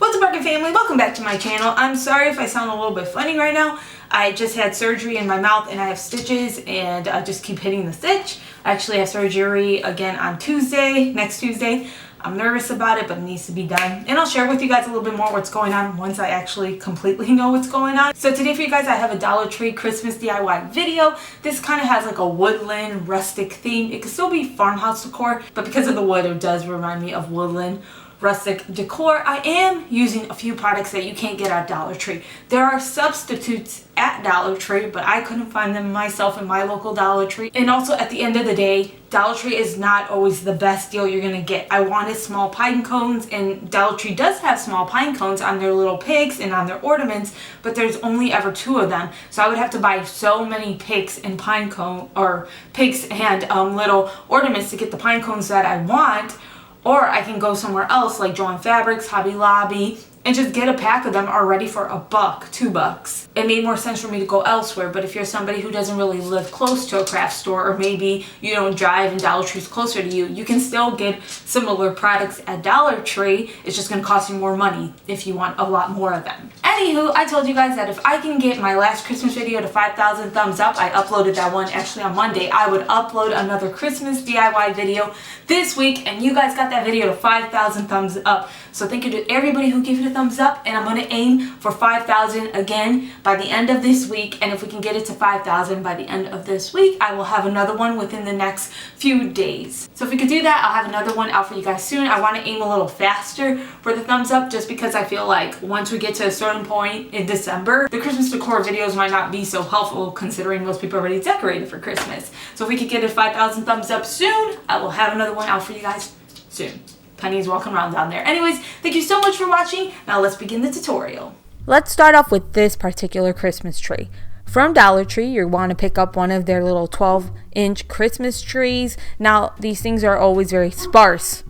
What's up, Rocket family? Welcome back to my channel. I'm sorry if I sound a little bit funny right now. I just had surgery in my mouth and I have stitches and I just keep hitting the stitch. I actually have surgery again on Tuesday, next Tuesday. I'm nervous about it, but it needs to be done. And I'll share with you guys a little bit more what's going on once I actually completely know what's going on. So today for you guys, I have a Dollar Tree Christmas DIY video. This kind of has like a woodland, rustic theme. It could still be farmhouse decor, but because of the wood, it does remind me of woodland, rustic decor. I am using a few products that you can't get at Dollar Tree. There are substitutes at Dollar Tree, but I couldn't find them myself in my local Dollar Tree. And also at the end of the day, Dollar Tree is not always the best deal you're gonna get. I wanted small pine cones, and Dollar Tree does have small pine cones on their little pigs and on their ornaments, but there's only ever 2 of them. So I would have to buy so many pigs and pine cone, or pigs and little ornaments to get the pine cones that I want. Or I can go somewhere else like Joann Fabrics, Hobby Lobby, and just get a pack of them already for $1, $2. It made more sense for me to go elsewhere, but if you're somebody who doesn't really live close to a craft store, or maybe you don't drive and Dollar Tree's closer to you, you can still get similar products at Dollar Tree. It's just going to cost you more money if you want a lot more of them. Anywho, I told you guys that if I can get my last Christmas video to 5,000 thumbs up, I uploaded that one actually on Monday, I would upload another Christmas DIY video this week, and you guys got that video to 5,000 thumbs up. So thank you to everybody who gave it a thumbs up, and I'm going to aim for 5,000 again by the end of this week. And if we can get it to 5,000 by the end of this week, I will have another one within the next few days. So if we could do that, I'll have another one out for you guys soon. I want to aim a little faster for the thumbs up, just because I feel like once we get to a certain point in December, the Christmas decor videos might not be so helpful, considering most people already decorated for Christmas. So if we could get it 5,000 thumbs up soon, I will have another one out for you guys soon. Penny's walking around down there. Anyways, thank you so much for watching. Now let's begin the tutorial. Let's start off with this particular Christmas tree. From Dollar Tree, you want to pick up one of their little 12-inch Christmas trees. Now, these things are always very sparse.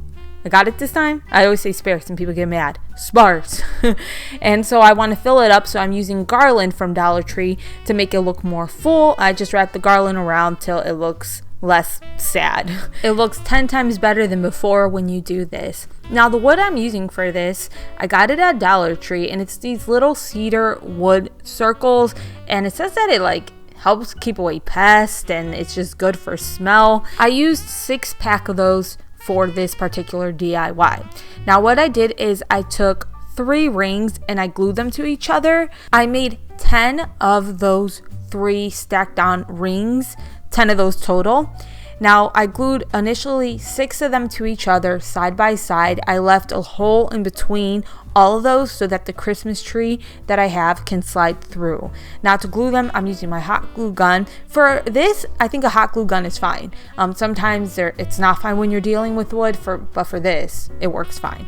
I got it this time? I always say sparse and people get mad. Sparse. And so I want to fill it up, so I'm using Garland from Dollar Tree to make it look more full. I just wrap the Garland around till it looks less sad. It looks 10 times better than before when you do this. Now the wood I'm using for this, I got it at Dollar Tree, and it's these little cedar wood circles, and it says that it like helps keep away pests and it's just good for smell. I used 6-pack of those for this particular DIY. Now what I did is I took 3 rings and I glued them to each other. I made 10 of those 3 stacked on rings, 10 of those total. Now I glued initially 6 of them to each other side by side. I left a hole in between all of those so that the Christmas tree that I have can slide through. Now to glue them, I'm using my hot glue gun. For this, I think a hot glue gun is fine. Sometimes it's not fine when you're dealing with wood, but for this, it works fine.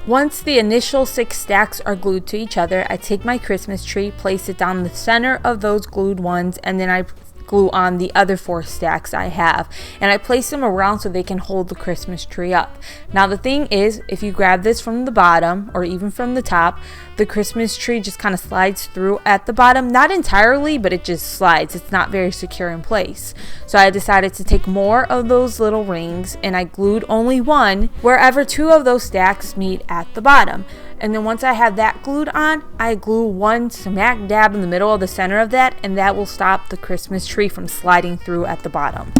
Once the initial 6 stacks are glued to each other, I take my Christmas tree, place it down the center of those glued ones, and then I glue on the other 4 stacks I have, and I place them around so they can hold the Christmas tree up. Now the thing is, if you grab this from the bottom or even from the top, the Christmas tree just kind of slides through at the bottom. Not entirely, but it just slides. It's not very secure in place. So I decided to take more of those little rings, and I glued only one wherever 2 of those stacks meet at the bottom. And then once I have that glued on, I glue one smack dab in the middle of the center of that, and that will stop the Christmas tree from sliding through at the bottom.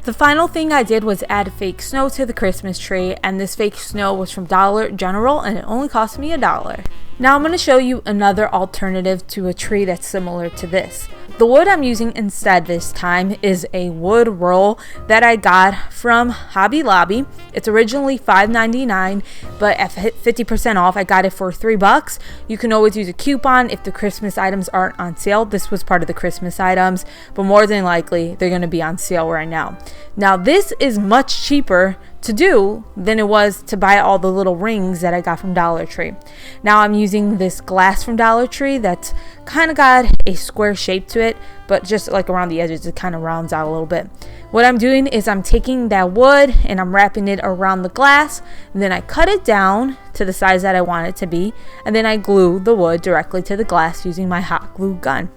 The final thing I did was add fake snow to the Christmas tree, and this fake snow was from Dollar General, and it only cost me $1. Now I'm going to show you another alternative to a tree that's similar to this. The wood I'm using instead this time is a wood roll that I got from Hobby Lobby. It's originally $5.99, but at 50% off, I got it for $3. You can always use a coupon if the Christmas items aren't on sale. This was part of the Christmas items, but more than likely, they're going to be on sale right now. Now, this is much cheaper to do than it was to buy all the little rings that I got from Dollar Tree. Now I'm using this glass from Dollar Tree that's kind of got a square shape to it, but just like around the edges it kind of rounds out a little bit. What I'm doing is I'm taking that wood and I'm wrapping it around the glass, and then I cut it down to the size that I want it to be, and then I glue the wood directly to the glass using my hot glue gun.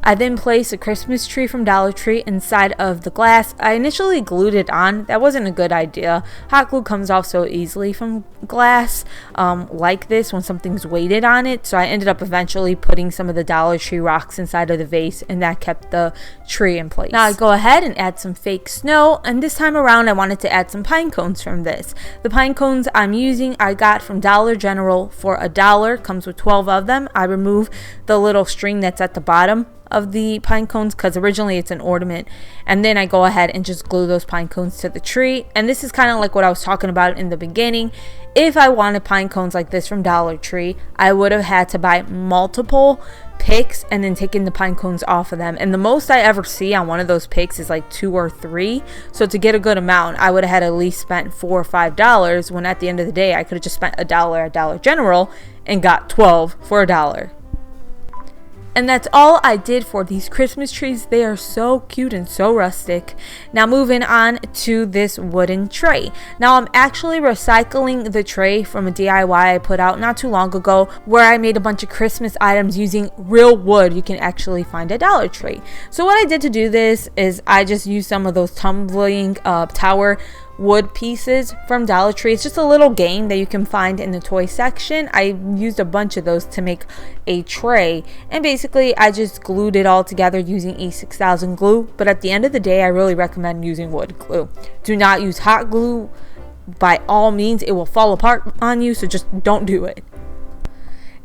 I then placed a Christmas tree from Dollar Tree inside of the glass. I initially glued it on. That wasn't a good idea. Hot glue comes off so easily from glass like this when something's weighted on it. So I ended up eventually putting some of the Dollar Tree rocks inside of the vase, and that kept the tree in place. Now I go ahead and add some fake snow, and this time around I wanted to add some pine cones from this. The pine cones I'm using I got from Dollar General for $1. Comes with 12 of them. I remove the little string that's at the bottom of the pine cones because originally it's an ornament, and then I go ahead and just glue those pine cones to the tree. And this is kind of like what I was talking about in the beginning. If I wanted pine cones like this from Dollar Tree, I would have had to buy multiple picks and then taking the pine cones off of them, and the most I ever see on one of those picks is like 2 or 3. So to get a good amount, I would have had at least spent $4 or $5, when at the end of the day I could have just spent $1 at Dollar General and got 12 for $1. And that's all I did for these Christmas trees. They are so cute and so rustic. Now moving on to this wooden tray. Now I'm actually recycling the tray from a DIY I put out not too long ago, where I made a bunch of Christmas items using real wood you can actually find at Dollar Tree. So what I did to do this is I just used some of those tumbling tower wood pieces from Dollar Tree. It's just a little game that you can find in the toy section. I used a bunch of those to make a tray, and basically I just glued it all together using E6000 glue. But at the end of the day, I really recommend using wood glue. Do not use hot glue. By all means, it will fall apart on you, so just don't do it.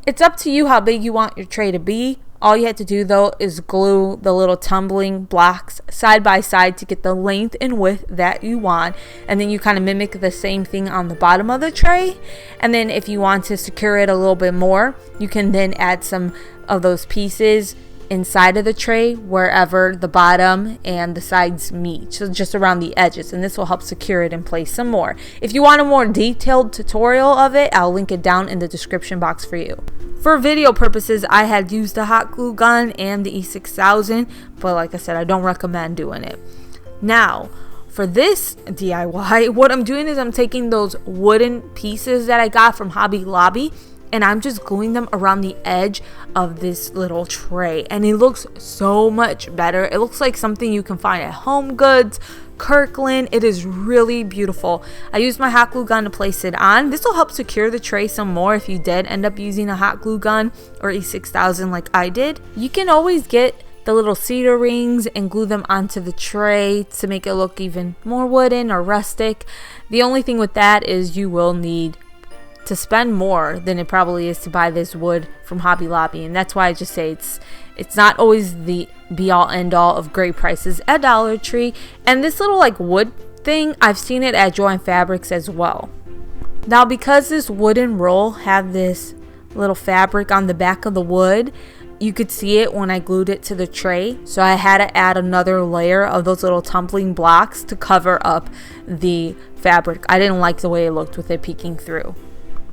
It's up to you how big you want your tray to be. All you have to do though is glue the little tumbling blocks side by side to get the length and width that you want, and then you kind of mimic the same thing on the bottom of the tray. And then if you want to secure it a little bit more, you can then add some of those pieces inside of the tray wherever the bottom and the sides meet, so just around the edges, and this will help secure it in place some more. If you want a more detailed tutorial of it, I'll link it down in the description box for you. For video purposes, I had used the hot glue gun and the E6000, but like I said, I don't recommend doing it. Now for this DIY, what I'm doing is I'm taking those wooden pieces that I got from Hobby Lobby, and I'm just gluing them around the edge of this little tray, and it looks so much better. It looks like something you can find at Home Goods, Kirkland. It is really beautiful. I used my hot glue gun to place it on. This will help secure the tray some more if you did end up using a hot glue gun or E6000 like I did. You can always get the little cedar rings and glue them onto the tray to make it look even more wooden or rustic. The only thing with that is you will need to spend more than it probably is to buy this wood from Hobby Lobby, and that's why I just say it's not always the be all end all of great prices at Dollar Tree. And this little like wood thing, I've seen it at Joann Fabrics as well. Now because this wooden roll had this little fabric on the back of the wood, you could see it when I glued it to the tray, so I had to add another layer of those little tumbling blocks to cover up the fabric. I didn't like the way it looked with it peeking through.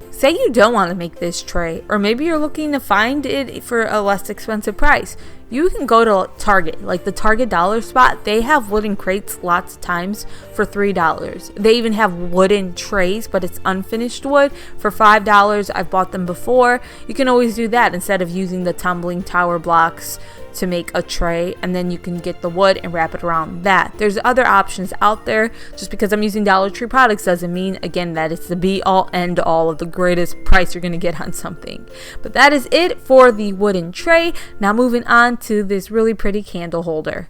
Say you don't want to make this tray, or maybe you're looking to find it for a less expensive price. You can go to Target, like the Target dollar spot. They have wooden crates lots of times for $3. They even have wooden trays, but it's unfinished wood for $5. I've bought them before. You can always do that instead of using the tumbling tower blocks to make a tray, and then you can get the wood and wrap it around that. There's other options out there. Just because I'm using Dollar Tree products doesn't mean, again, that it's the be all end all of the greatest price you're gonna get on something. But that is it for the wooden tray. Now moving on to this really pretty candle holder.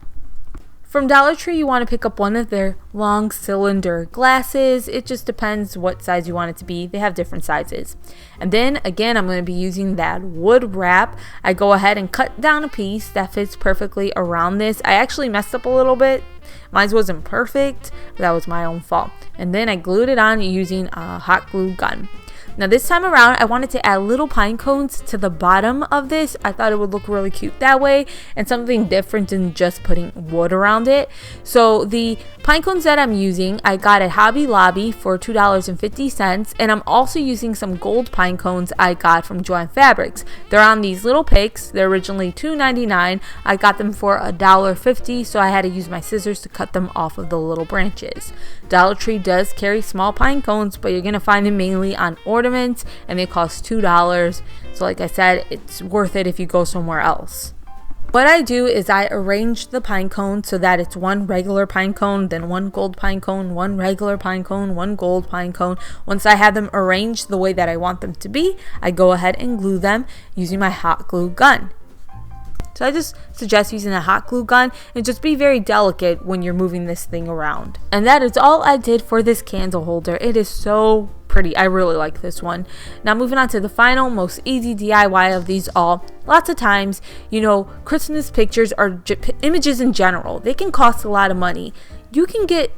From Dollar Tree, you want to pick up one of their long cylinder glasses. It just depends what size you want it to be. They have different sizes. And then again, I'm going to be using that wood wrap. I go ahead and cut down a piece that fits perfectly around this. I actually messed up a little bit. Mine wasn't perfect, but that was my own fault. And then I glued it on using a hot glue gun. Now this time around, I wanted to add little pine cones to the bottom of this. I thought it would look really cute that way, and something different than just putting wood around it. So the pine cones that I'm using, I got at Hobby Lobby for $2.50, and I'm also using some gold pine cones I got from Joann Fabrics. They're on these little picks. They're originally $2.99. I got them for $1.50, so I had to use my scissors to cut them off of the little branches. Dollar Tree does carry small pine cones, but you're going to find them mainly on ornaments, and they cost $2. So like I said, it's worth it if you go somewhere else. What I do is I arrange the pine cone so that it's one regular pine cone, then one gold pine cone, one regular pine cone, one gold pine cone. Once I have them arranged the way that I want them to be, I go ahead and glue them using my hot glue gun. So I just suggest using a hot glue gun and just be very delicate when you're moving this thing around. And that is all I did for this candle holder. It is so pretty. I really like this one. Now moving on to the final, most easy DIY of these all. Lots of times, Christmas pictures or images in general, they can cost a lot of money. You can get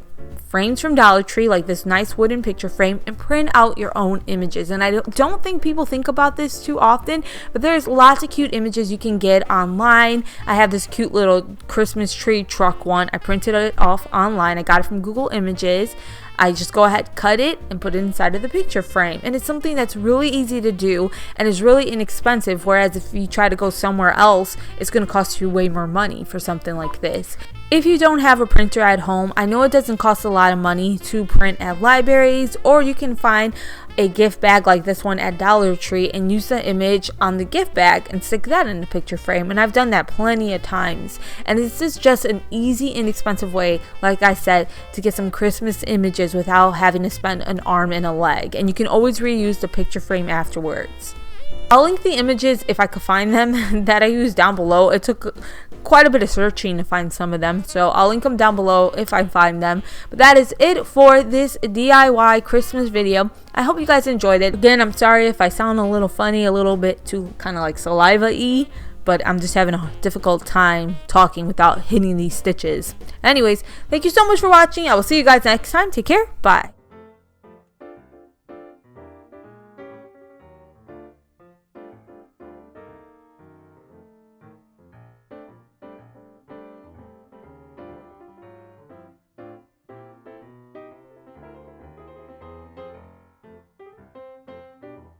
frames from Dollar Tree, like this nice wooden picture frame, and print out your own images. And I don't think people think about this too often, but there's lots of cute images you can get online. I have this cute little Christmas tree truck one. I printed it off online. I got it from Google Images. I just go ahead, cut it, and put it inside of the picture frame. And it's something that's really easy to do and is really inexpensive, whereas if you try to go somewhere else, it's going to cost you way more money for something like this. If you don't have a printer at home, I know it doesn't cost a lot of money to print at libraries, or you can find a gift bag like this one at Dollar Tree and use the image on the gift bag and stick that in the picture frame. And I've done that plenty of times. And this is just an easy, inexpensive way, like I said, to get some Christmas images without having to spend an arm and a leg. And you can always reuse the picture frame afterwards. I'll link the images, if I could find them, that I used down below. It took quite a bit of searching to find some of them, so I'll link them down below if I find them. But that is it for this DIY Christmas video. I hope you guys enjoyed it. Again, I'm sorry if I sound a little funny, a little bit too kind of like saliva-y, but I'm just having a difficult time talking without hitting these stitches. Anyways, thank you so much for watching. I will see you guys next time. Take care. Bye.